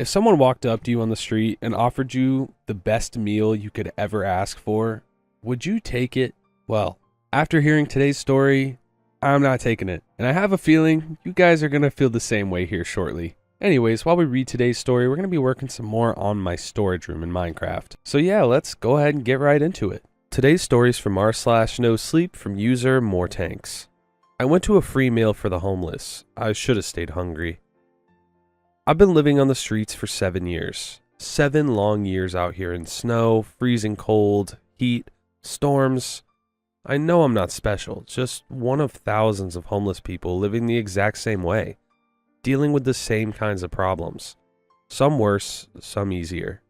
If someone walked up to you on the street and offered you the best meal you could ever ask for, would you take it? Well, after hearing today's story, I'm not taking it. And I have a feeling you guys are going to feel the same way here shortly. Anyways, while we read today's story, we're going to be working some more on my storage room in Minecraft. So yeah, let's go ahead and get right into it. Today's story is from r/no sleep from user More Tanks. I went to a free meal for the homeless. I should have stayed hungry. I've been living on the streets for 7 years. 7 long years out here in snow, freezing cold, heat, storms. I know I'm not special, just one of thousands of homeless people living the exact same way, dealing with the same kinds of problems. Some worse, some easier.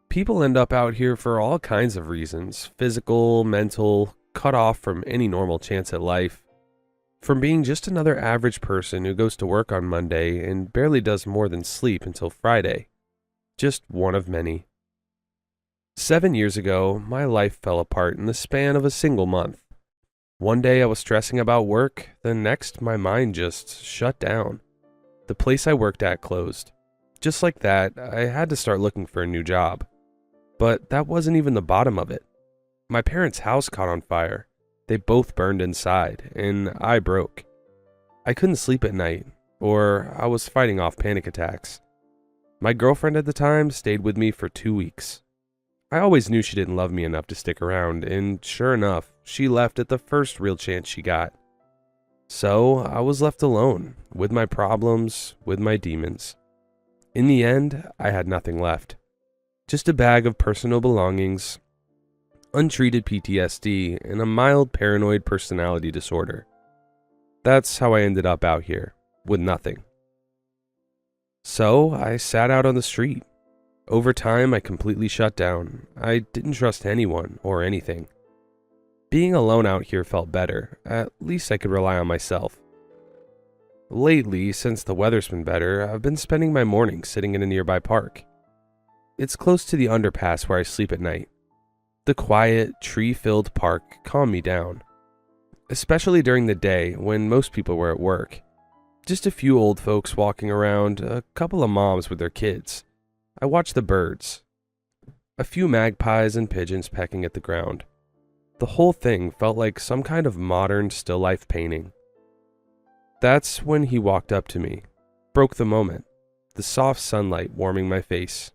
People end up out here for all kinds of reasons, physical, mental, cut off from any normal chance at life. From being just another average person who goes to work on Monday and barely does more than sleep until Friday. Just one of many. 7 years ago, my life fell apart in the span of a single month. One day I was stressing about work, the next my mind just shut down. The place I worked at closed. Just like that, I had to start looking for a new job. But that wasn't even the bottom of it. My parents' house caught on fire. They both burned inside, and I broke. I couldn't sleep at night, or I was fighting off panic attacks. My girlfriend at the time stayed with me for 2 weeks. I always knew she didn't love me enough to stick around, and sure enough, she left at the first real chance she got. So I was left alone, with my problems, with my demons. In the end, I had nothing left. Just a bag of personal belongings, untreated PTSD, and a mild paranoid personality disorder. That's how I ended up out here, with nothing. So I sat out on the street. Over time, I completely shut down. I didn't trust anyone or anything. Being alone out here felt better. At least I could rely on myself. Lately, since the weather's been better, I've been spending my mornings sitting in a nearby park. It's close to the underpass where I sleep at night. The quiet, tree-filled park calmed me down, especially during the day when most people were at work. Just a few old folks walking around, a couple of moms with their kids. I watched the birds. A few magpies and pigeons pecking at the ground. The whole thing felt like some kind of modern still life painting. That's when he walked up to me, broke the moment, the soft sunlight warming my face.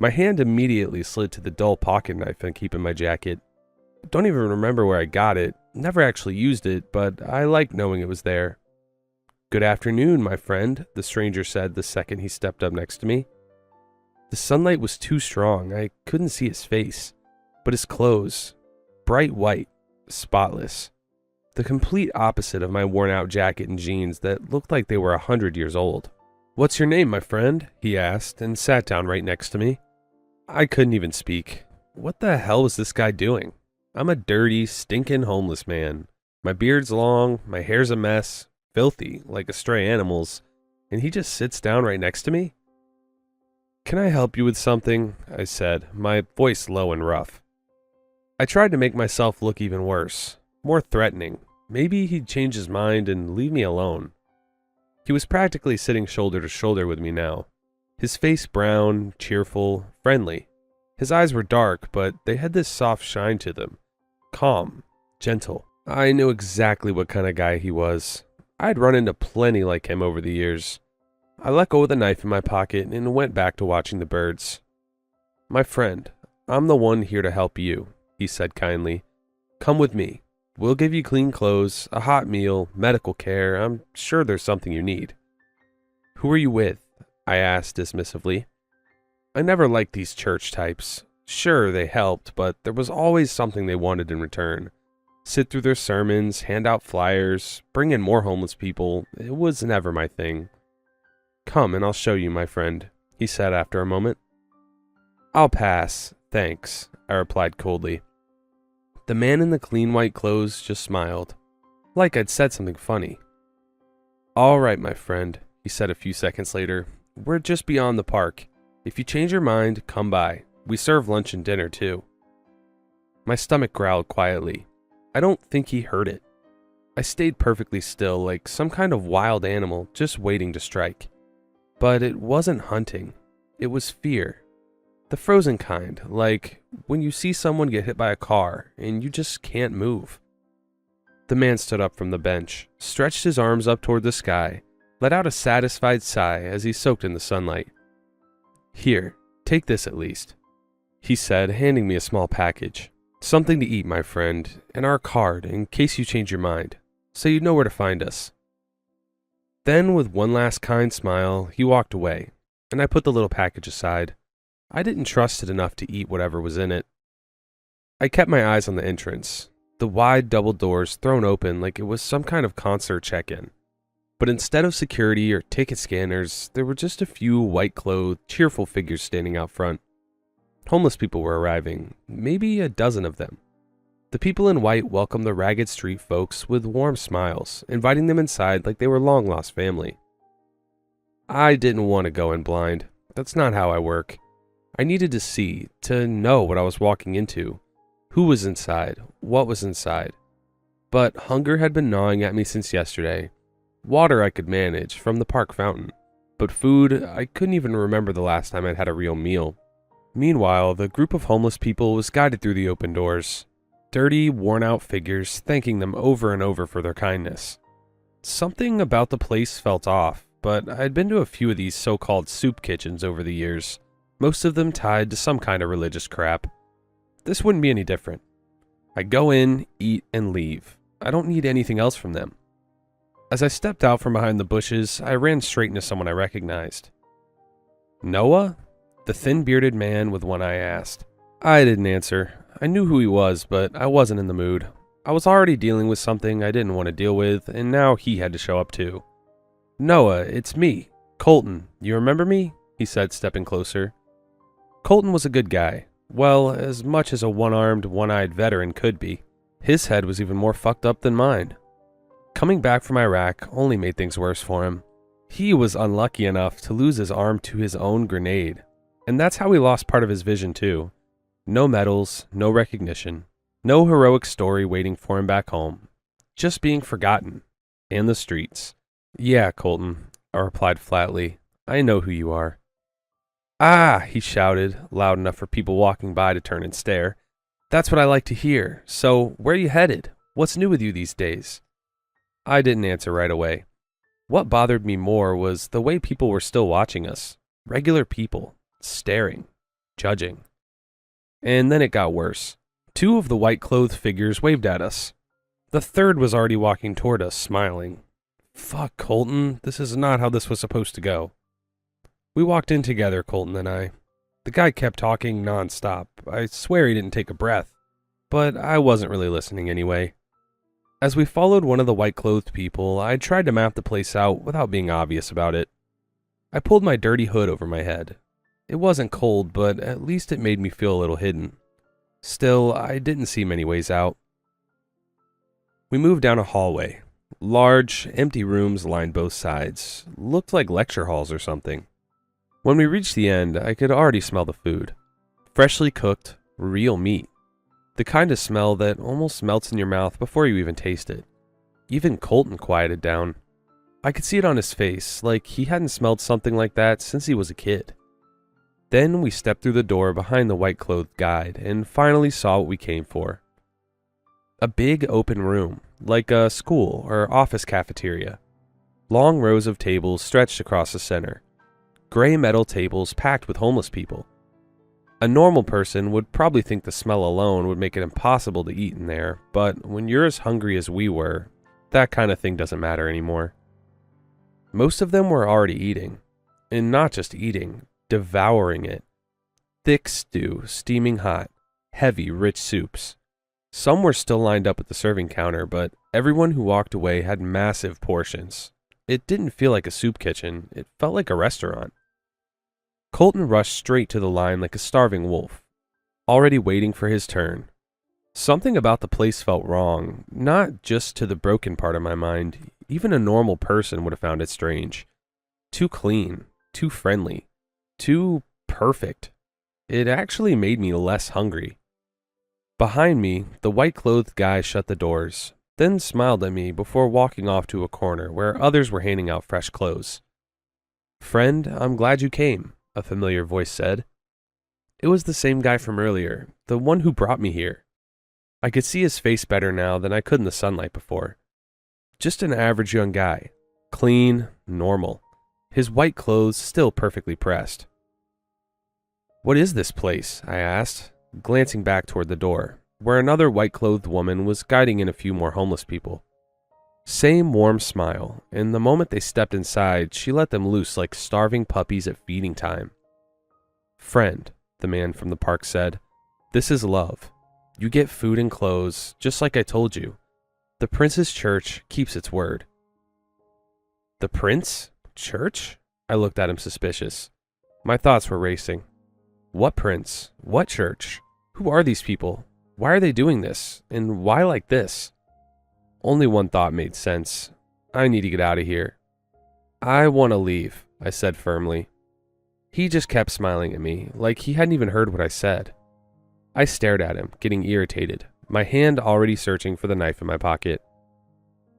My hand immediately slid to the dull pocket knife I keep in my jacket. Don't even remember where I got it, never actually used it, but I liked knowing it was there. "Good afternoon, my friend," the stranger said the second he stepped up next to me. The sunlight was too strong, I couldn't see his face, but his clothes, bright white, spotless. The complete opposite of my worn-out jacket and jeans that looked like they were 100 years old. "What's your name, my friend?" he asked, and sat down right next to me. I couldn't even speak. What the hell was this guy doing? I'm a dirty, stinking homeless man. My beard's long, my hair's a mess, filthy, like a stray animal's, and he just sits down right next to me? "Can I help you with something?" I said, my voice low and rough. I tried to make myself look even worse, more threatening. Maybe he'd change his mind and leave me alone. He was practically sitting shoulder to shoulder with me now. His face brown, cheerful, friendly. His eyes were dark, but they had this soft shine to them. Calm, gentle. I knew exactly what kind of guy he was. I'd run into plenty like him over the years. I let go of the knife in my pocket and went back to watching the birds. "My friend, I'm the one here to help you," he said kindly. "Come with me. We'll give you clean clothes, a hot meal, medical care. I'm sure there's something you need." "Who are you with?" I asked dismissively. I never liked these church types. Sure, they helped, but there was always something they wanted in return. Sit through their sermons, hand out flyers, bring in more homeless people. It was never my thing. "Come and I'll show you, my friend," he said after a moment. "I'll pass, thanks," I replied coldly. The man in the clean white clothes just smiled, like I'd said something funny. "All right, my friend," he said a few seconds later. "We're just beyond the park. If you change your mind, come by. We serve lunch and dinner, too." My stomach growled quietly. I don't think he heard it. I stayed perfectly still, like some kind of wild animal just waiting to strike. But it wasn't hunting. It was fear. The frozen kind, like when you see someone get hit by a car and you just can't move. The man stood up from the bench, stretched his arms up toward the sky, let out a satisfied sigh as he soaked in the sunlight. "Here, take this at least," he said, handing me a small package. "Something to eat, my friend, and our card in case you change your mind, so you know where to find us." Then, with one last kind smile, he walked away, and I put the little package aside. I didn't trust it enough to eat whatever was in it. I kept my eyes on the entrance, the wide double doors thrown open like it was some kind of concert check-in. But instead of security or ticket scanners, there were just a few white-clothed, cheerful figures standing out front. Homeless people were arriving, maybe a dozen of them. The people in white welcomed the ragged street folks with warm smiles, inviting them inside like they were long-lost family. I didn't want to go in blind. That's not how I work. I needed to see, to know what I was walking into, who was inside, what was inside. But hunger had been gnawing at me since yesterday. Water I could manage from the park fountain, but food, I couldn't even remember the last time I'd had a real meal. Meanwhile, the group of homeless people was guided through the open doors. Dirty, worn-out figures thanking them over and over for their kindness. Something about the place felt off, but I'd been to a few of these so-called soup kitchens over the years, most of them tied to some kind of religious crap. This wouldn't be any different. I go in, eat, and leave. I don't need anything else from them. As I stepped out from behind the bushes, I ran straight into someone I recognized. "Noah?" The thin-bearded man with one eye asked. I didn't answer. I knew who he was, but I wasn't in the mood. I was already dealing with something I didn't want to deal with, and now he had to show up too. "Noah, it's me, Colton. You remember me?" he said, stepping closer. Colton was a good guy. Well, as much as a one-armed, one-eyed veteran could be. His head was even more fucked up than mine. Coming back from Iraq only made things worse for him. He was unlucky enough to lose his arm to his own grenade, and that's how he lost part of his vision too. No medals, no recognition, no heroic story waiting for him back home. Just being forgotten. And the streets. "Yeah, Colton," I replied flatly. "I know who you are." "Ah," he shouted, loud enough for people walking by to turn and stare. "That's what I like to hear. So, where are you headed? What's new with you these days?" I didn't answer right away. What bothered me more was the way people were still watching us. Regular people. Staring. Judging. And then it got worse. Two of the white-clothed figures waved at us. The third was already walking toward us, smiling. Fuck, Colton. This is not how this was supposed to go. We walked in together, Colton and I. The guy kept talking non-stop. I swear he didn't take a breath. But I wasn't really listening anyway. As we followed one of the white-clothed people, I tried to map the place out without being obvious about it. I pulled my dirty hood over my head. It wasn't cold, but at least it made me feel a little hidden. Still, I didn't see many ways out. We moved down a hallway. Large, empty rooms lined both sides. Looked like lecture halls or something. When we reached the end, I could already smell the food. Freshly cooked, real meat. The kind of smell that almost melts in your mouth before you even taste it. Even Colton quieted down. I could see it on his face, like he hadn't smelled something like that since he was a kid. Then we stepped through the door behind the white-clothed guide and finally saw what we came for. A big open room, like a school or office cafeteria. Long rows of tables stretched across the center. Gray metal tables packed with homeless people. A normal person would probably think the smell alone would make it impossible to eat in there, but when you're as hungry as we were, that kind of thing doesn't matter anymore. Most of them were already eating. And not just eating, devouring it. Thick stew, steaming hot, heavy, rich soups. Some were still lined up at the serving counter, but everyone who walked away had massive portions. It didn't feel like a soup kitchen, it felt like a restaurant. Colton rushed straight to the line like a starving wolf, already waiting for his turn. Something about the place felt wrong, not just to the broken part of my mind. Even a normal person would have found it strange. Too clean, too friendly, too perfect. It actually made me less hungry. Behind me, the white-clothed guy shut the doors, then smiled at me before walking off to a corner where others were handing out fresh clothes. "Friend, I'm glad you came," a familiar voice said. It was the same guy from earlier, the one who brought me here. I could see his face better now than I could in the sunlight before. Just an average young guy. Clean, normal. His white clothes still perfectly pressed. "What is this place?" I asked, glancing back toward the door, where another white-clothed woman was guiding in a few more homeless people. Same warm smile, and the moment they stepped inside, she let them loose like starving puppies at feeding time. "Friend," the man from the park said, "this is love. You get food and clothes, just like I told you. The Prince's Church keeps its word." "The Prince? Church?" I looked at him suspicious. My thoughts were racing. What prince? What church? Who are these people? Why are they doing this? And why like this? Only one thought made sense. I need to get out of here. "I want to leave," I said firmly. He just kept smiling at me, like he hadn't even heard what I said. I stared at him, getting irritated, my hand already searching for the knife in my pocket.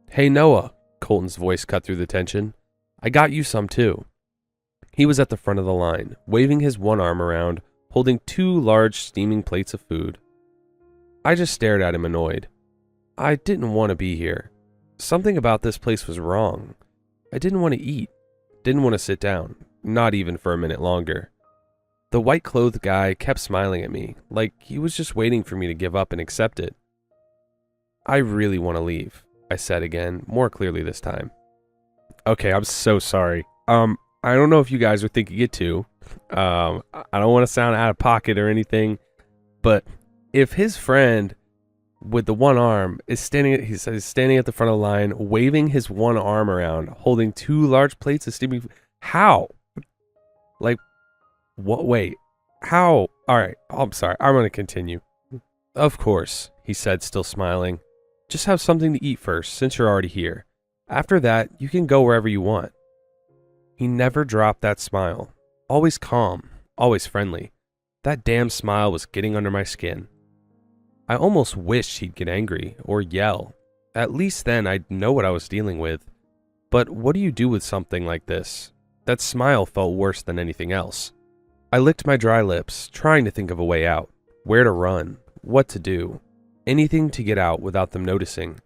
"Hey Noah," Colton's voice cut through the tension. "I got you some too." He was at the front of the line, waving his one arm around, holding 2 large steaming plates of food. I just stared at him annoyed. I didn't want to be here. Something about this place was wrong. I didn't want to eat, didn't want to sit down, not even for a minute longer. The white-clothed guy kept smiling at me, like he was just waiting for me to give up and accept it. "I really want to leave," I said again, more clearly this time. "Okay, I'm so sorry. I don't know if you guys are thinking it too. I don't want to sound out of pocket or anything, but if his friend with the one arm is standing at the front of the line, waving his one arm around, holding 2 large plates of steaming food, how? Like, what? Wait, how? All right, I'm sorry. I'm going to continue." "Of course," he said, still smiling. "Just have something to eat first, since you're already here. After that, you can go wherever you want." He never dropped that smile. Always calm, always friendly. That damn smile was getting under my skin. I almost wished he'd get angry or yell. At least then I'd know what I was dealing with. But what do you do with something like this? That smile felt worse than anything else. I licked my dry lips, trying to think of a way out. Where to run, what to do. Anything to get out without them noticing.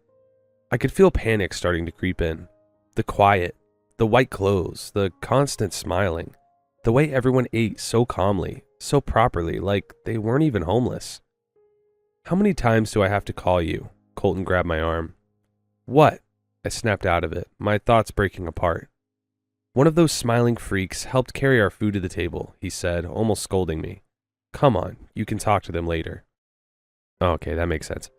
I could feel panic starting to creep in. The quiet, the white clothes, the constant smiling. The way everyone ate so calmly, so properly, like they weren't even homeless. "How many times do I have to call you?" Colton grabbed my arm. "What?" I snapped out of it, my thoughts breaking apart. "One of those smiling freaks helped carry our food to the table," he said, almost scolding me. "Come on, you can talk to them later." Okay, that makes sense.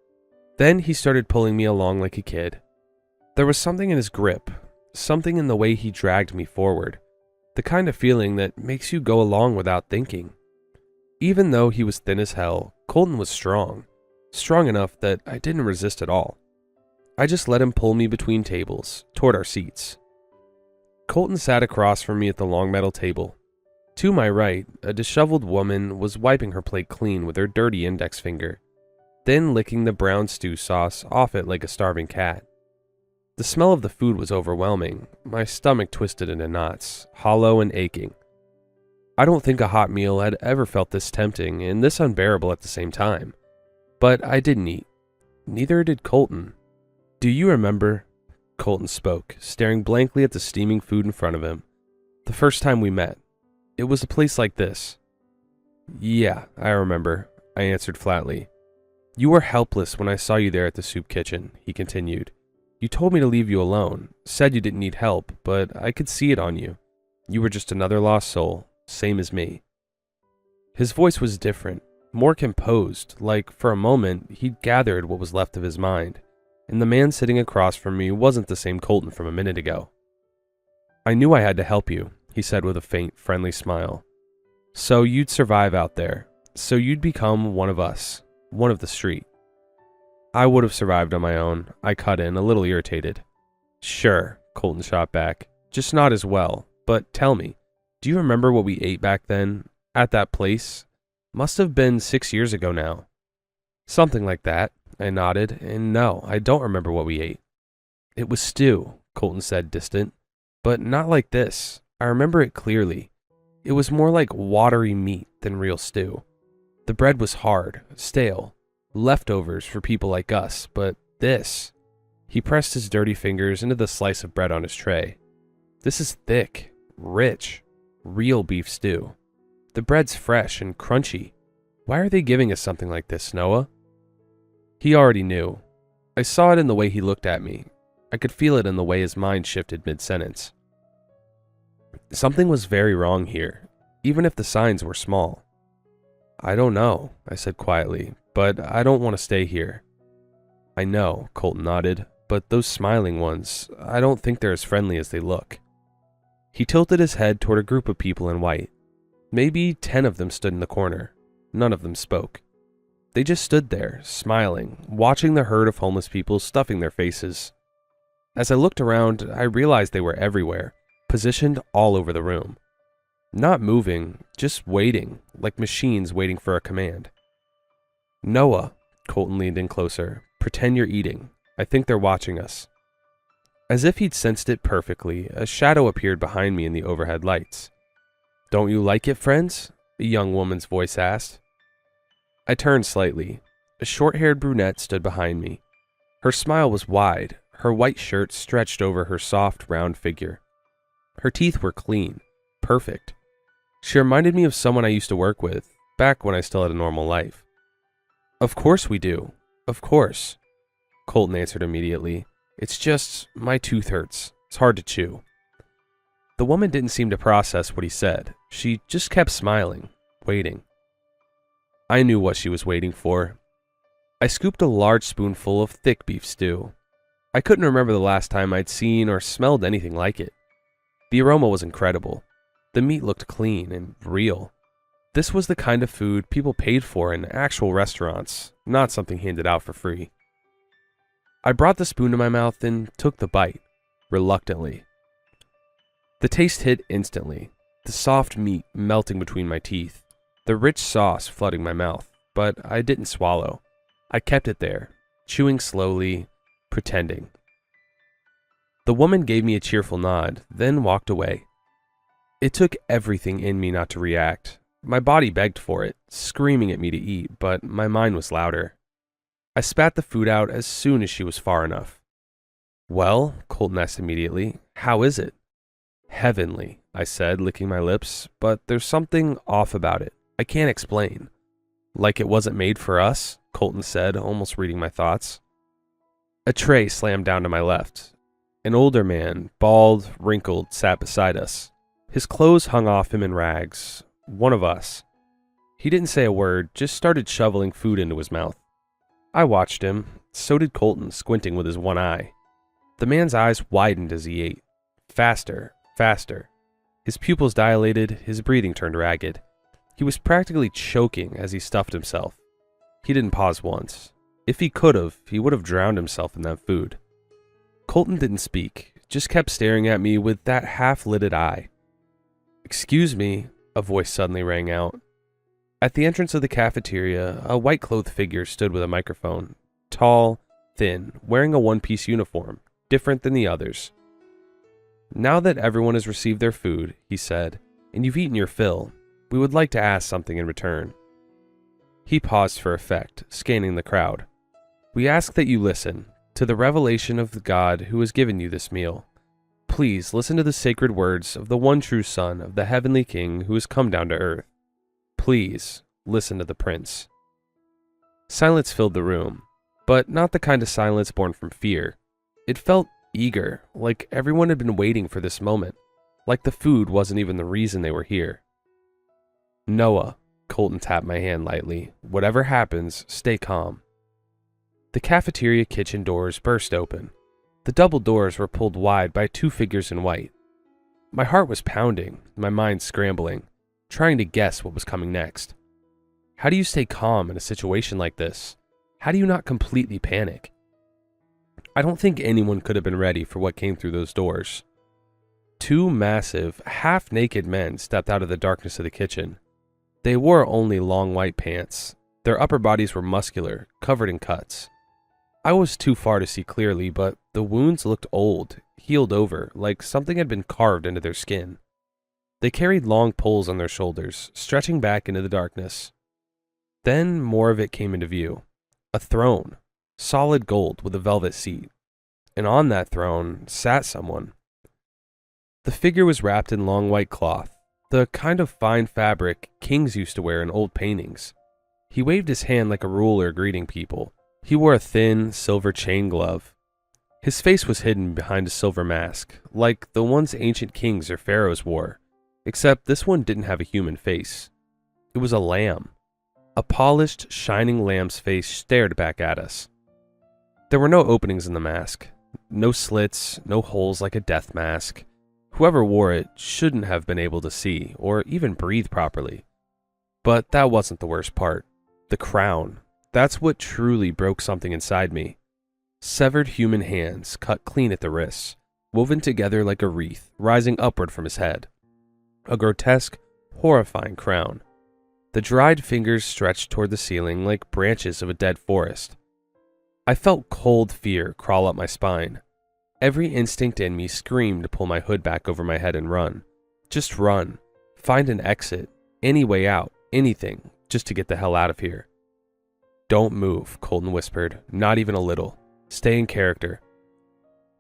Then he started pulling me along like a kid. There was something in his grip, something in the way he dragged me forward. The kind of feeling that makes you go along without thinking. Even though he was thin as hell, Colton was strong. Strong enough that I didn't resist at all. I just let him pull me between tables, toward our seats. Colton sat across from me at the long metal table. To my right, a disheveled woman was wiping her plate clean with her dirty index finger, then licking the brown stew sauce off it like a starving cat. The smell of the food was overwhelming, my stomach twisted into knots, hollow and aching. I don't think a hot meal had ever felt this tempting and this unbearable at the same time. But I didn't eat. Neither did Colton. "Do you remember?" Colton spoke, staring blankly at the steaming food in front of him. "The first time we met. It was a place like this." "Yeah, I remember," I answered flatly. "You were helpless when I saw you there at the soup kitchen," he continued. "You told me to leave you alone, said you didn't need help, but I could see it on you. You were just another lost soul, same as me." His voice was different, more composed, like for a moment he'd gathered what was left of his mind, and the man sitting across from me wasn't the same Colton from a minute ago. "I knew I had to help you," he said with a faint, friendly smile. "So you'd survive out there, so you'd become one of us, one of the street." "I would have survived on my own," I cut in, a little irritated. "Sure," Colton shot back, "just not as well. But tell me, do you remember what we ate back then, at that place? Must have been 6 years ago now." "Something like that," I nodded, "and no, I don't remember what we ate." "It was stew," Colton said, distant, "but not like this. I remember it clearly. It was more like watery meat than real stew. The bread was hard, stale, leftovers for people like us, but this... He pressed his dirty fingers into the slice of bread on his tray. This is thick, rich, real beef stew. The bread's fresh and crunchy. Why are they giving us something like this, Noah? He already knew. I saw it in the way he looked at me. I could feel it in the way his mind shifted mid-sentence. Something was very wrong here, even if the signs were small. I don't know, I said quietly, but I don't want to stay here. I know, Colton nodded, but those smiling ones, I don't think they're as friendly as they look. He tilted his head toward a group of people in white. Maybe 10 of them stood in the corner. None of them spoke. They just stood there, smiling, watching the herd of homeless people stuffing their faces. As I looked around, I realized they were everywhere, positioned all over the room. Not moving, just waiting, like machines waiting for a command. Noah, Colton leaned in closer, pretend you're eating. I think they're watching us. As if he'd sensed it perfectly, a shadow appeared behind me in the overhead lights. Don't you like it, friends? A young woman's voice asked. I turned slightly. A short-haired brunette stood behind me. Her smile was wide, her white shirt stretched over her soft, round figure. Her teeth were clean, perfect. She reminded me of someone I used to work with, back when I still had a normal life. Of course we do. Of course. Colton answered immediately. It's just, my tooth hurts. It's hard to chew. The woman didn't seem to process what he said. She just kept smiling, waiting. I knew what she was waiting for. I scooped a large spoonful of thick beef stew. I couldn't remember the last time I'd seen or smelled anything like it. The aroma was incredible. The meat looked clean and real. This was the kind of food people paid for in actual restaurants, not something handed out for free. I brought the spoon to my mouth and took the bite, reluctantly. The taste hit instantly, the soft meat melting between my teeth, the rich sauce flooding my mouth, but I didn't swallow. I kept it there, chewing slowly, pretending. The woman gave me a cheerful nod, then walked away. It took everything in me not to react. My body begged for it, screaming at me to eat, but my mind was louder. I spat the food out as soon as she was far enough. Well, Colton asked immediately, how is it? Heavenly, I said, licking my lips, but there's something off about it. I can't explain. Like it wasn't made for us, Colton said, almost reading my thoughts. A tray slammed down to my left. An older man, bald, wrinkled, sat beside us. His clothes hung off him in rags. One of us. He didn't say a word, just started shoveling food into his mouth. I watched him. So did Colton, squinting with his one eye. The man's eyes widened as he ate. Faster, faster. His pupils dilated, his breathing turned ragged. He was practically choking as he stuffed himself. He didn't pause once. If he could have, he would have drowned himself in that food. Colton didn't speak, just kept staring at me with that half-lidded eye. Excuse me, a voice suddenly rang out. At the entrance of the cafeteria, a white-clothed figure stood with a microphone. Tall, thin, wearing a one-piece uniform, different than the others. Now that everyone has received their food, he said, and you've eaten your fill, we would like to ask something in return. He paused for effect, scanning the crowd. We ask that you listen to the revelation of the God who has given you this meal. Please listen to the sacred words of the one true Son of the heavenly King who has come down to earth. Please listen to the Prince. Silence filled the room, but not the kind of silence born from fear. It felt eager, like everyone had been waiting for this moment, like the food wasn't even the reason they were here. Noah, Colton tapped my hand lightly. Whatever happens, stay calm. The cafeteria kitchen doors burst open. The double doors were pulled wide by two figures in white. My heart was pounding, my mind scrambling, trying to guess what was coming next. How do you stay calm in a situation like this? How do you not completely panic? I don't think anyone could have been ready for what came through those doors. Two massive, half-naked men stepped out of the darkness of the kitchen. They wore only long white pants. Their upper bodies were muscular, covered in cuts. I was too far to see clearly, but the wounds looked old, healed over, like something had been carved into their skin. They carried long poles on their shoulders, stretching back into the darkness. Then more of it came into view. A throne, solid gold with a velvet seat. And on that throne sat someone. The figure was wrapped in long white cloth, the kind of fine fabric kings used to wear in old paintings. He waved his hand like a ruler greeting people. He wore a thin, silver chain glove. His face was hidden behind a silver mask, like the ones ancient kings or pharaohs wore, except this one didn't have a human face. It was a lamb. A polished, shining lamb's face stared back at us. There were no openings in the mask, no slits, no holes like a death mask. Whoever wore it shouldn't have been able to see or even breathe properly. But that wasn't the worst part. The crown. That's what truly broke something inside me. Severed human hands cut clean at the wrists, woven together like a wreath, rising upward from his head. A grotesque, horrifying crown. The dried fingers stretched toward the ceiling like branches of a dead forest. I felt cold fear crawl up my spine. Every instinct in me screamed to pull my hood back over my head and run. Just run. Find an exit. Any way out. Anything. Just to get the hell out of here. "Don't move," Colton whispered. "Not even a little. Stay in character."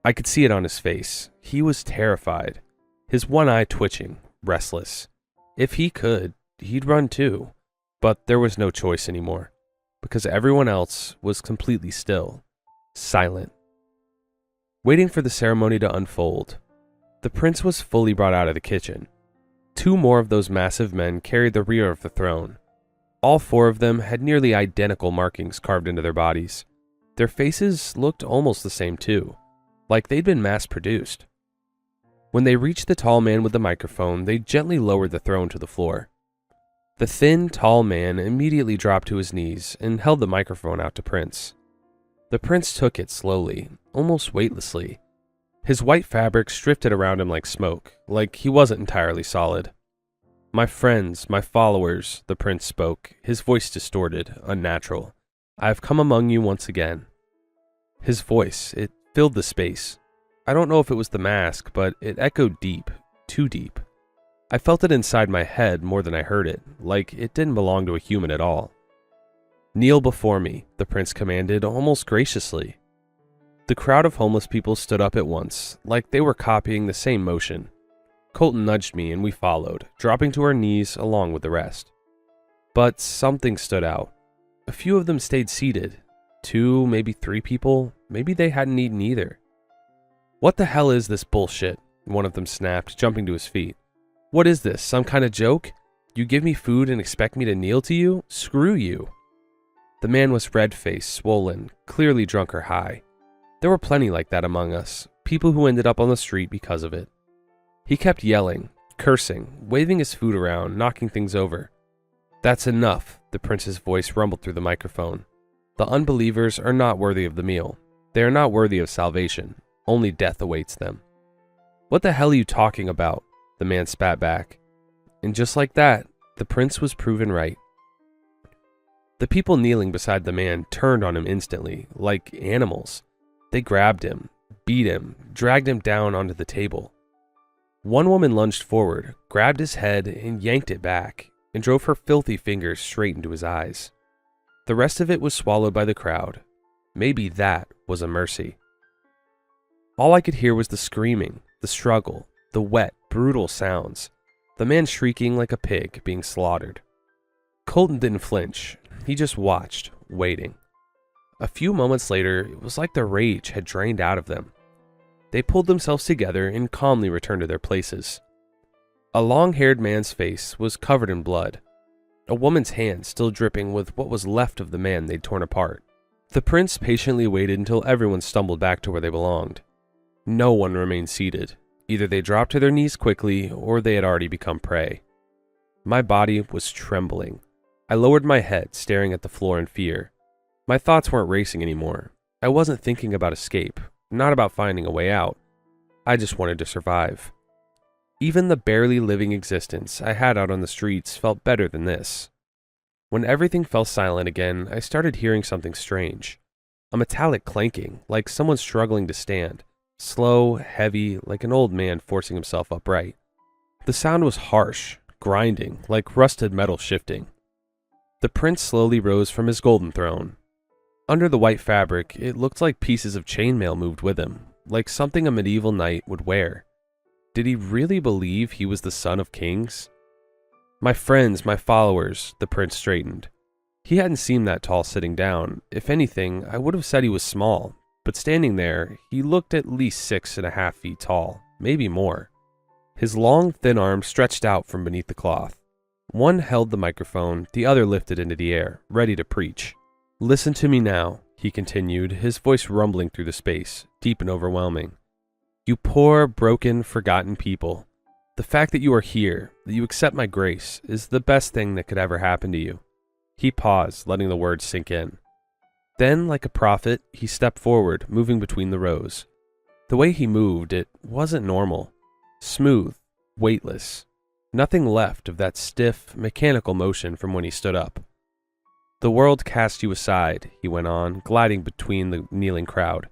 I could see it on his face. He was terrified. His one eye twitching, restless. If he could, he'd run too. But there was no choice anymore. Because everyone else was completely still. Silent. Waiting for the ceremony to unfold, the prince was fully brought out of the kitchen. 2 more of those massive men carried the rear of the throne. All 4 of them had nearly identical markings carved into their bodies. Their faces looked almost the same too, like they'd been mass-produced. When they reached the tall man with the microphone, they gently lowered the throne to the floor. The thin, tall man immediately dropped to his knees and held the microphone out to Prince. The prince took it slowly, almost weightlessly. His white fabric drifted around him like smoke, like he wasn't entirely solid. "My friends, my followers," the prince spoke, his voice distorted, unnatural. "I have come among you once again." His voice, it filled the space. I don't know if it was the mask, but it echoed deep, too deep. I felt it inside my head more than I heard it, like it didn't belong to a human at all. "Kneel before me," the prince commanded, almost graciously. The crowd of homeless people stood up at once, like they were copying the same motion. Colton nudged me and we followed, dropping to our knees along with the rest. But something stood out. A few of them stayed seated. 2, maybe 3 people. Maybe they hadn't eaten either. "What the hell is this bullshit?" one of them snapped, jumping to his feet. "What is this, some kind of joke? You give me food and expect me to kneel to you? Screw you." The man was red-faced, swollen, clearly drunk or high. There were plenty like that among us, people who ended up on the street because of it. He kept yelling, cursing, waving his food around, knocking things over. "That's enough," the prince's voice rumbled through the microphone. "The unbelievers are not worthy of the meal. They are not worthy of salvation. Only death awaits them." "What the hell are you talking about?" the man spat back. And just like that, the prince was proven right. The people kneeling beside the man turned on him instantly, like animals. They grabbed him, beat him, dragged him down onto the table. One woman lunged forward, grabbed his head and yanked it back, and drove her filthy fingers straight into his eyes. The rest of it was swallowed by the crowd. Maybe that was a mercy. All I could hear was the screaming, the struggle, the wet, brutal sounds, the man shrieking like a pig being slaughtered. Colton didn't flinch. He just watched, waiting. A few moments later, it was like the rage had drained out of them. They pulled themselves together and calmly returned to their places. A long-haired man's face was covered in blood, a woman's hand still dripping with what was left of the man they'd torn apart. The prince patiently waited until everyone stumbled back to where they belonged. No one remained seated. Either they dropped to their knees quickly, or they had already become prey. My body was trembling. I lowered my head, staring at the floor in fear. My thoughts weren't racing anymore. I wasn't thinking about escape, not about finding a way out. I just wanted to survive. Even the barely living existence I had out on the streets felt better than this. When everything fell silent again, I started hearing something strange. A metallic clanking, like someone struggling to stand. Slow, heavy, like an old man forcing himself upright. The sound was harsh, grinding, like rusted metal shifting. The prince slowly rose from his golden throne. Under the white fabric, it looked like pieces of chainmail moved with him, like something a medieval knight would wear. Did he really believe he was the son of kings? My friends, my followers, the prince straightened. He hadn't seemed that tall sitting down. If anything, I would have said he was small, but standing there, he looked at least 6.5 feet tall, maybe more. His long, thin arms stretched out from beneath the cloth. One held the microphone, the other lifted into the air, ready to preach. "Listen to me now," he continued, his voice rumbling through the space, deep and overwhelming. "You poor, broken, forgotten people. The fact that you are here, that you accept my grace, is the best thing that could ever happen to you." He paused, letting the words sink in. Then, like a prophet, he stepped forward, moving between the rows. The way he moved, it wasn't normal. Smooth, weightless. Nothing left of that stiff, mechanical motion from when he stood up. "The world cast you aside," he went on, gliding between the kneeling crowd.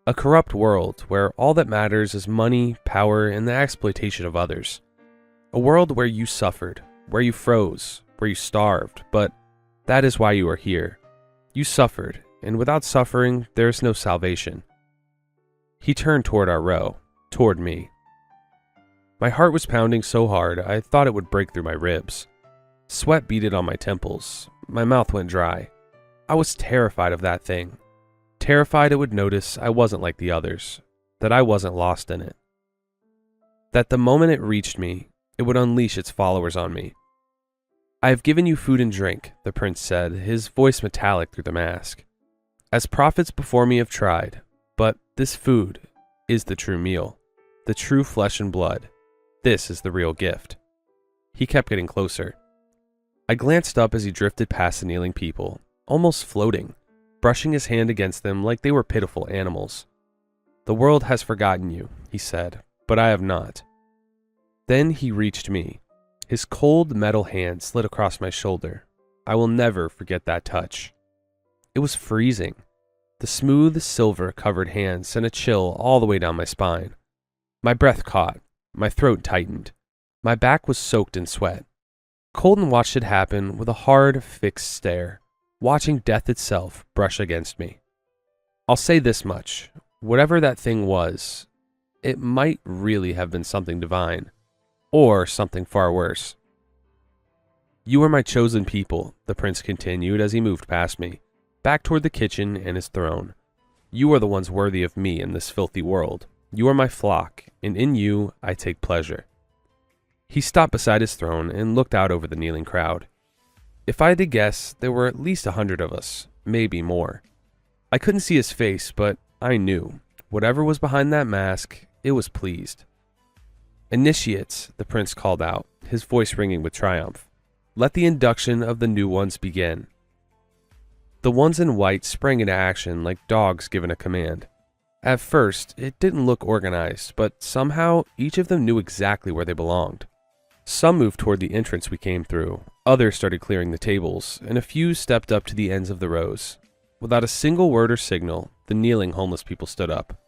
"A corrupt world where all that matters is money, power, and the exploitation of others. A world where you suffered, where you froze, where you starved, but that is why you are here. You suffered, and without suffering, there is no salvation." He turned toward our row, toward me. My heart was pounding so hard I thought it would break through my ribs. Sweat beaded on my temples. My mouth went dry. I was terrified of that thing. Terrified it would notice I wasn't like the others, that I wasn't lost in it. That the moment it reached me, it would unleash its followers on me. "I have given you food and drink," the prince said, his voice metallic through the mask. "As prophets before me have tried, but this food is the true meal, the true flesh and blood. This is the real gift." He kept getting closer. I glanced up as he drifted past the kneeling people, almost floating, brushing his hand against them like they were pitiful animals. "The world has forgotten you," he said, "but I have not." Then he reached me. His cold metal hand slid across my shoulder. I will never forget that touch. It was freezing. The smooth, silver-covered hand sent a chill all the way down my spine. My breath caught. My throat tightened. My back was soaked in sweat. Colton watched it happen with a hard, fixed stare, watching death itself brush against me. I'll say this much. Whatever that thing was, it might really have been something divine, or something far worse. "You are my chosen people," the prince continued as he moved past me, back toward the kitchen and his throne. "You are the ones worthy of me in this filthy world. You are my flock, and in you I take pleasure." He stopped beside his throne and looked out over the kneeling crowd. If I had to guess, there were at least 100 of us, maybe more. I couldn't see his face, but I knew. Whatever was behind that mask, it was pleased. "Initiates," the prince called out, his voice ringing with triumph. "Let the induction of the new ones begin." The ones in white sprang into action like dogs given a command. At first, it didn't look organized, but somehow each of them knew exactly where they belonged. Some moved toward the entrance we came through, others started clearing the tables, and a few stepped up to the ends of the rows. Without a single word or signal, the kneeling homeless people stood up.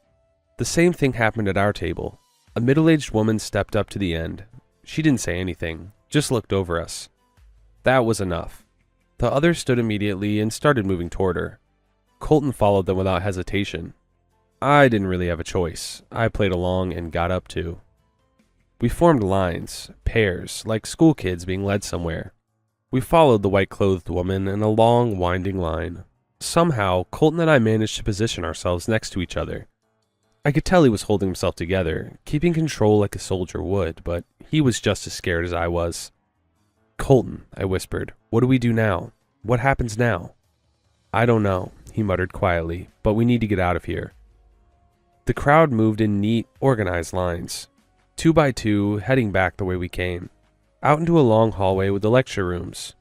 The same thing happened at our table. A middle-aged woman stepped up to the end. She didn't say anything, just looked over us. That was enough. The others stood immediately and started moving toward her. Colton followed them without hesitation. I didn't really have a choice. I played along and got up too. We formed lines, pairs, like school kids being led somewhere. We followed the white-clothed woman in a long, winding line. Somehow, Colton and I managed to position ourselves next to each other. I could tell he was holding himself together, keeping control like a soldier would, but he was just as scared as I was. "Colton," I whispered, "what do we do now? What happens now?" "I don't know," he muttered quietly, "but we need to get out of here." The crowd moved in neat, organized lines, 2 by 2, heading back the way we came, out into a long hallway with the lecture rooms.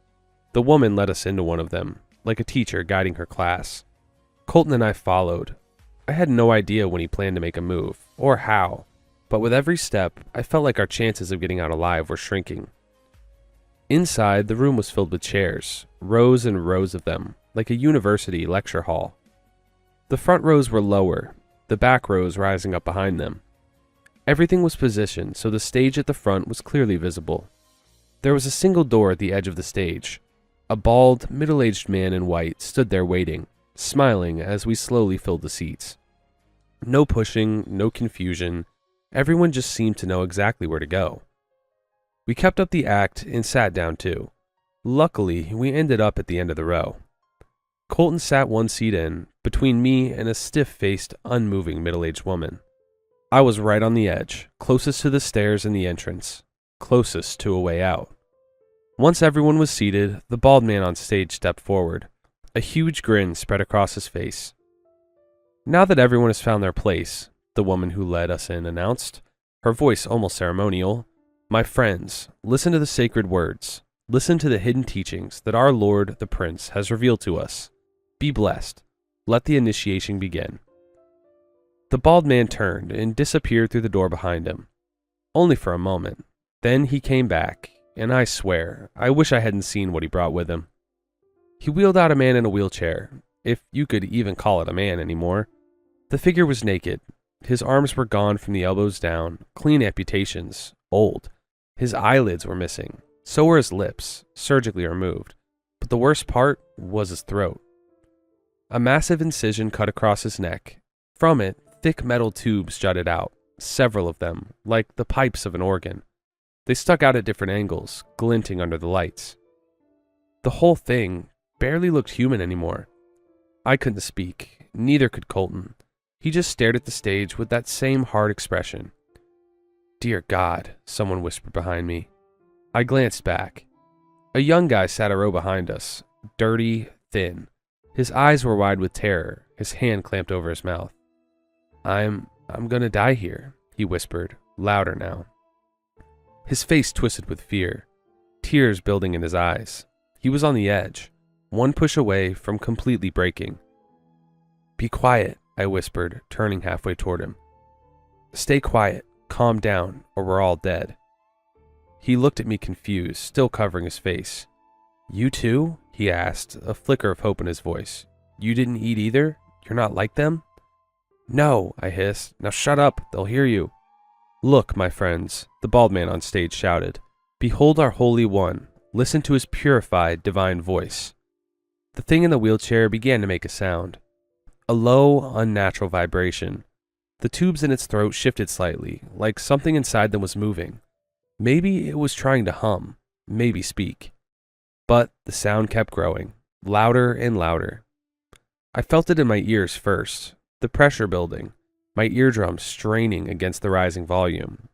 The woman led us into one of them, like a teacher guiding her class. Colton and I followed. I had no idea when he planned to make a move, or how, but with every step, I felt like our chances of getting out alive were shrinking. Inside, the room was filled with chairs, rows and rows of them, like a university lecture hall. The front rows were lower, the back rows rising up behind them. Everything was positioned so the stage at the front was clearly visible. There was a single door at the edge of the stage. A bald, middle-aged man in white stood there waiting, smiling as we slowly filled the seats. No pushing, no confusion. Everyone just seemed to know exactly where to go. We kept up the act and sat down too. Luckily, we ended up at the end of the row. Colton sat one seat in, between me and a stiff-faced, unmoving middle-aged woman. I was right on the edge, closest to the stairs in the entrance, closest to a way out. Once everyone was seated, the bald man on stage stepped forward. A huge grin spread across his face. "Now that everyone has found their place," the woman who led us in announced, her voice almost ceremonial, "my friends, listen to the sacred words. Listen to the hidden teachings that our Lord, the Prince, has revealed to us. Be blessed. Let the initiation begin." The bald man turned and disappeared through the door behind him. Only for a moment. Then he came back, and I swear, I wish I hadn't seen what he brought with him. He wheeled out a man in a wheelchair, if you could even call it a man anymore. The figure was naked. His arms were gone from the elbows down, clean amputations, old. His eyelids were missing. So were his lips, surgically removed. But the worst part was his throat. A massive incision cut across his neck. From it, thick metal tubes jutted out, several of them, like the pipes of an organ. They stuck out at different angles, glinting under the lights. The whole thing barely looked human anymore. I couldn't speak, neither could Colton. He just stared at the stage with that same hard expression. "Dear God," someone whispered behind me. I glanced back. A young guy sat a row behind us, dirty, thin. His eyes were wide with terror, his hand clamped over his mouth. I'm gonna die here," he whispered, louder now. His face twisted with fear, tears building in his eyes. He was on the edge, one push away from completely breaking. "Be quiet," I whispered, turning halfway toward him. "Stay quiet, calm down, or we're all dead." He looked at me confused, still covering his face. "You too?" he asked, a flicker of hope in his voice. "You didn't eat either? You're not like them?" "No," I hissed. "Now shut up, they'll hear you." "Look, my friends," the bald man on stage shouted. "Behold our Holy One. Listen to his purified, divine voice." The thing in the wheelchair began to make a sound. A low, unnatural vibration. The tubes in its throat shifted slightly, like something inside them was moving. Maybe it was trying to hum, maybe speak. But the sound kept growing, louder and louder. I felt it in my ears first, the pressure building, my eardrums straining against the rising volume.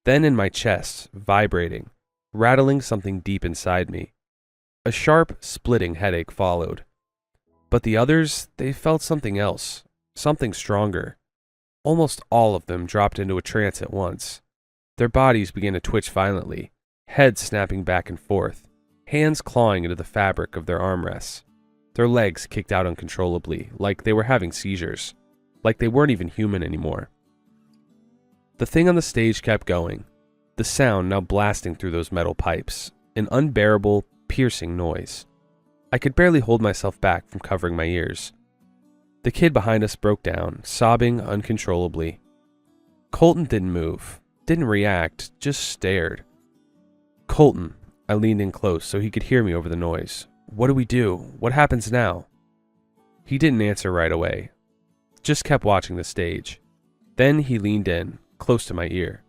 Then in my chest, vibrating, rattling something deep inside me. A sharp, splitting headache followed. But the others, they felt something else, something stronger. Almost all of them dropped into a trance at once. Their bodies began to twitch violently, heads snapping back and forth, hands clawing into the fabric of their armrests. Their legs kicked out uncontrollably, like they were having seizures, like they weren't even human anymore. The thing on the stage kept going, the sound now blasting through those metal pipes, an unbearable, piercing noise. I could barely hold myself back from covering my ears. The kid behind us broke down, sobbing uncontrollably. Colton didn't move, didn't react, just stared. "Colton," I leaned in close so he could hear me over the noise. "What do we do? What happens now?" He didn't answer right away, just kept watching the stage. Then he leaned in, close to my ear.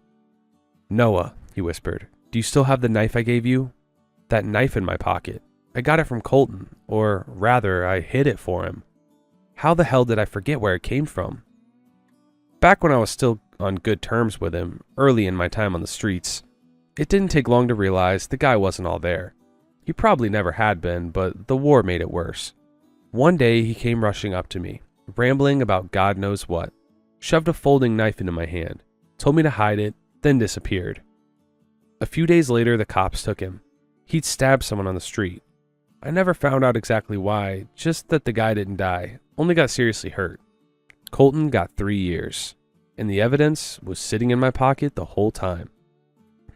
"Noah," he whispered, "do you still have the knife I gave you?" "That knife in my pocket. I got it from Colton, or rather, I hid it for him. How the hell did I forget where it came from?" Back when I was still on good terms with him, early in my time on the streets, it didn't take long to realize the guy wasn't all there. He probably never had been, but the war made it worse. One day he came rushing up to me, rambling about God knows what, shoved a folding knife into my hand, told me to hide it, then disappeared. A few days later, the cops took him. He'd stabbed someone on the street. I never found out exactly why, just that the guy didn't die, only got seriously hurt. Colton got 3 years, and the evidence was sitting in my pocket the whole time.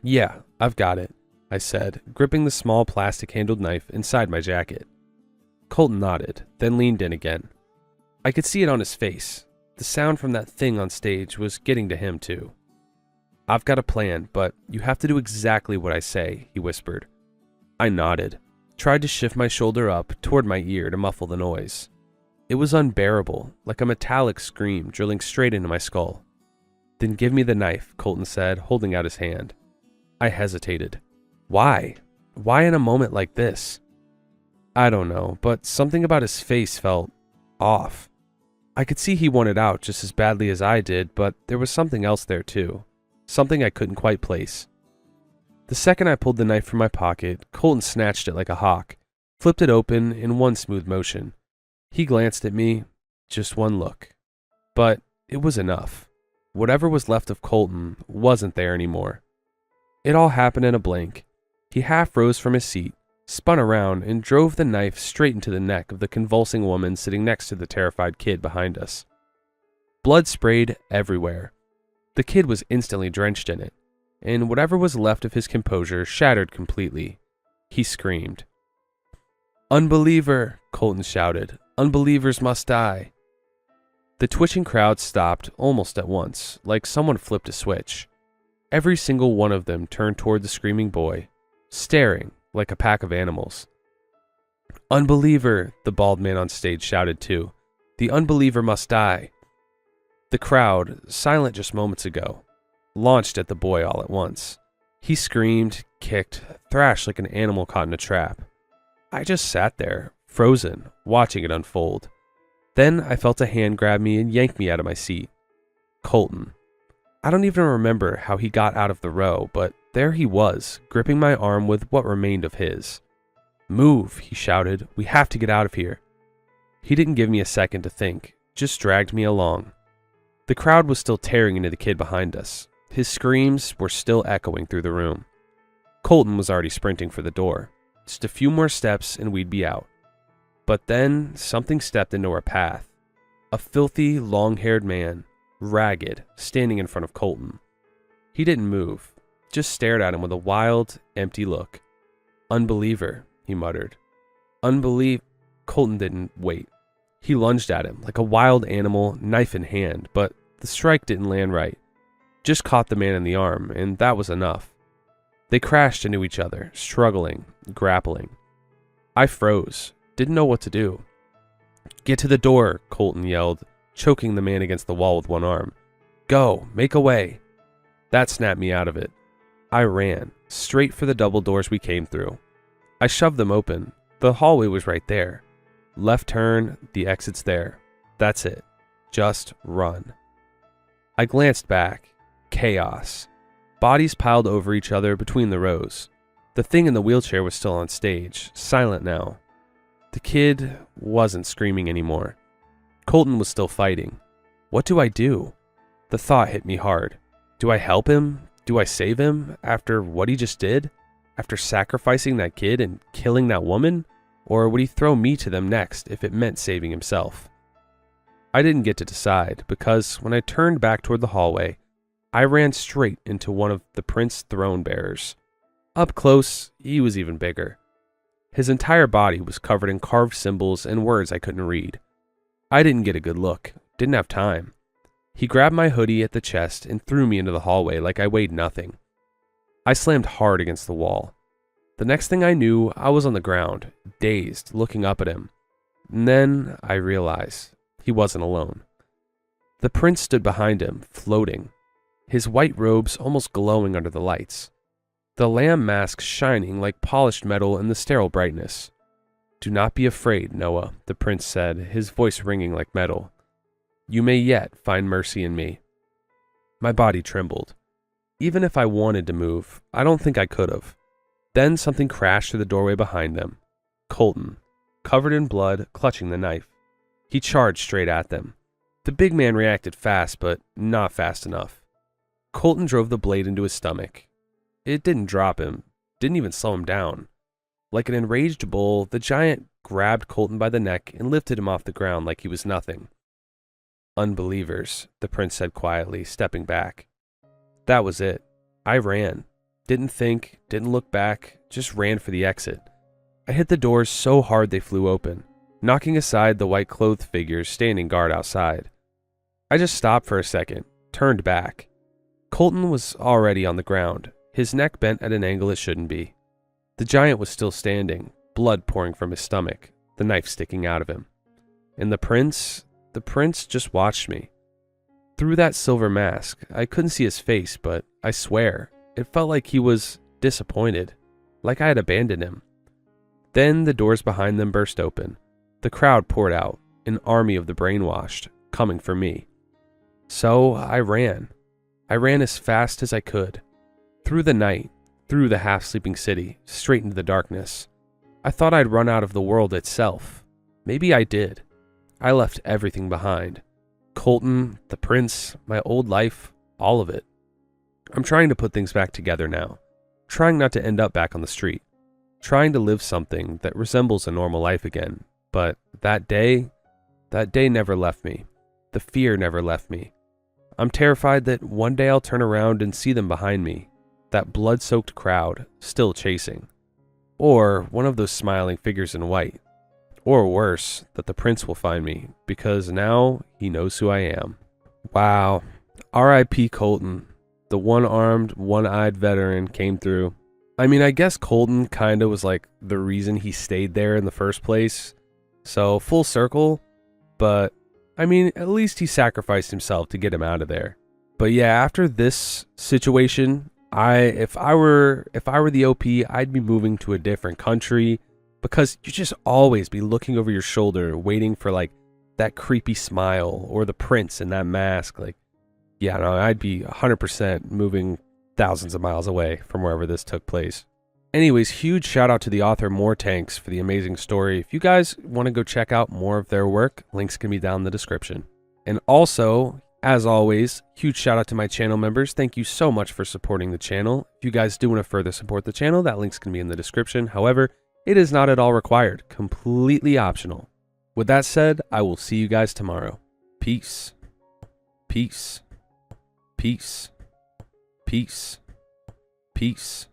"Yeah, I've got it," I said, gripping the small plastic-handled knife inside my jacket. Colton nodded, then leaned in again. I could see it on his face. The sound from that thing on stage was getting to him too. "I've got a plan, but you have to do exactly what I say," he whispered. I nodded, tried to shift my shoulder up toward my ear to muffle the noise. It was unbearable, like a metallic scream drilling straight into my skull. "Then give me the knife," Colton said, holding out his hand. I hesitated. Why? Why in a moment like this? I don't know, but something about his face felt off. I could see he wanted out just as badly as I did, but there was something else there too. Something I couldn't quite place. The second I pulled the knife from my pocket, Colton snatched it like a hawk, flipped it open in one smooth motion. He glanced at me, just one look. But it was enough. Whatever was left of Colton wasn't there anymore. It all happened in a blink. He half rose from his seat, spun around, and drove the knife straight into the neck of the convulsing woman sitting next to the terrified kid behind us. Blood sprayed everywhere. The kid was instantly drenched in it, and whatever was left of his composure shattered completely. He screamed. "Unbeliever!" Colton shouted. "Unbelievers must die!" The twitching crowd stopped almost at once, like someone flipped a switch. Every single one of them turned toward the screaming boy, staring like a pack of animals. "Unbeliever!" the bald man on stage shouted too. "The unbeliever must die!" The crowd, silent just moments ago, launched at the boy all at once. He screamed, kicked, thrashed like an animal caught in a trap. I just sat there, frozen, watching it unfold. Then I felt a hand grab me and yank me out of my seat. Colton. I don't even remember how he got out of the row, but there he was, gripping my arm with what remained of his. "Move," he shouted. "We have to get out of here." He didn't give me a second to think, just dragged me along. The crowd was still tearing into the kid behind us. His screams were still echoing through the room. Colton was already sprinting for the door. Just a few more steps and we'd be out. But then something stepped into our path. A filthy, long-haired man, ragged, standing in front of Colton. He didn't move, just stared at him with a wild, empty look. "Unbeliever," he muttered. Colton didn't wait. He lunged at him like a wild animal, knife in hand, but the strike didn't land right. Just caught the man in the arm, and that was enough. They crashed into each other, struggling, grappling. I froze, didn't know what to do. "Get to the door," Colton yelled, choking the man against the wall with one arm. "Go, make a way." That snapped me out of it. I ran, straight for the double doors we came through. I shoved them open. The hallway was right there. Left turn, the exit's there. That's it. Just run. I glanced back. Chaos. Bodies piled over each other between the rows. The thing in the wheelchair was still on stage, silent now. The kid wasn't screaming anymore. Colton was still fighting. What do I do? The thought hit me hard. Do I help him? Do I save him after what he just did? After sacrificing that kid and killing that woman? Or would he throw me to them next if it meant saving himself? I didn't get to decide because when I turned back toward the hallway, I ran straight into one of the Prince throne bearers. Up close, he was even bigger. His entire body was covered in carved symbols and words I couldn't read. I didn't get a good look, didn't have time. He grabbed my hoodie at the chest and threw me into the hallway like I weighed nothing. I slammed hard against the wall. The next thing I knew, I was on the ground, dazed, looking up at him. And then I realized he wasn't alone. The prince stood behind him, floating, his white robes almost glowing under the lights, the lamb mask shining like polished metal in the sterile brightness. "Do not be afraid, Noah," the prince said, his voice ringing like metal. "You may yet find mercy in me." My body trembled. Even if I wanted to move, I don't think I could have. Then something crashed through the doorway behind them. Colton, covered in blood, clutching the knife. He charged straight at them. The big man reacted fast, but not fast enough. Colton drove the blade into his stomach. It didn't drop him, didn't even slow him down. Like an enraged bull, the giant grabbed Colton by the neck and lifted him off the ground like he was nothing. "Unbelievers," the prince said quietly, stepping back. That was it. I ran. Didn't think, didn't look back, just ran for the exit. I hit the doors so hard they flew open, knocking aside the white-clothed figures standing guard outside. I just stopped for a second, turned back. Colton was already on the ground, his neck bent at an angle it shouldn't be. The giant was still standing, blood pouring from his stomach, the knife sticking out of him. And the prince just watched me. Through that silver mask, I couldn't see his face, but I swear, it felt like he was disappointed, like I had abandoned him. Then the doors behind them burst open. The crowd poured out, an army of the brainwashed, coming for me. So I ran. I ran as fast as I could. Through the night, through the half-sleeping city, straight into the darkness. I thought I'd run out of the world itself. Maybe I did. I left everything behind. Colton, the prince, my old life, all of it. I'm trying to put things back together now. Trying not to end up back on the street. Trying to live something that resembles a normal life again. But that day never left me. The fear never left me. I'm terrified that one day I'll turn around and see them behind me. That blood-soaked crowd, still chasing. Or one of those smiling figures in white. Or worse, that the prince will find me, because now he knows who I am. Wow. R.I.P. Colton. The one-armed, one-eyed veteran came through. I mean, I guess Colton kinda was like the reason he stayed there in the first place. So, full circle, but I mean, at least he sacrificed himself to get him out of there. But yeah, after this situation, if I were the OP, I'd be moving to a different country, because you just always be looking over your shoulder, waiting for like that creepy smile or the prince in that mask. Like, yeah, no, I'd be 100% moving thousands of miles away from wherever this took place. Anyways, huge shout out to the author More Tanks for the amazing story. If you guys want to go check out more of their work, links can be down in the description. And also, as always, huge shout out to my channel members. Thank you so much for supporting the channel. If you guys do want to further support the channel, that link's can be in the description. However, it is not at all required, completely optional. With that said, I will see you guys tomorrow. Peace. Peace. Peace. Peace. Peace.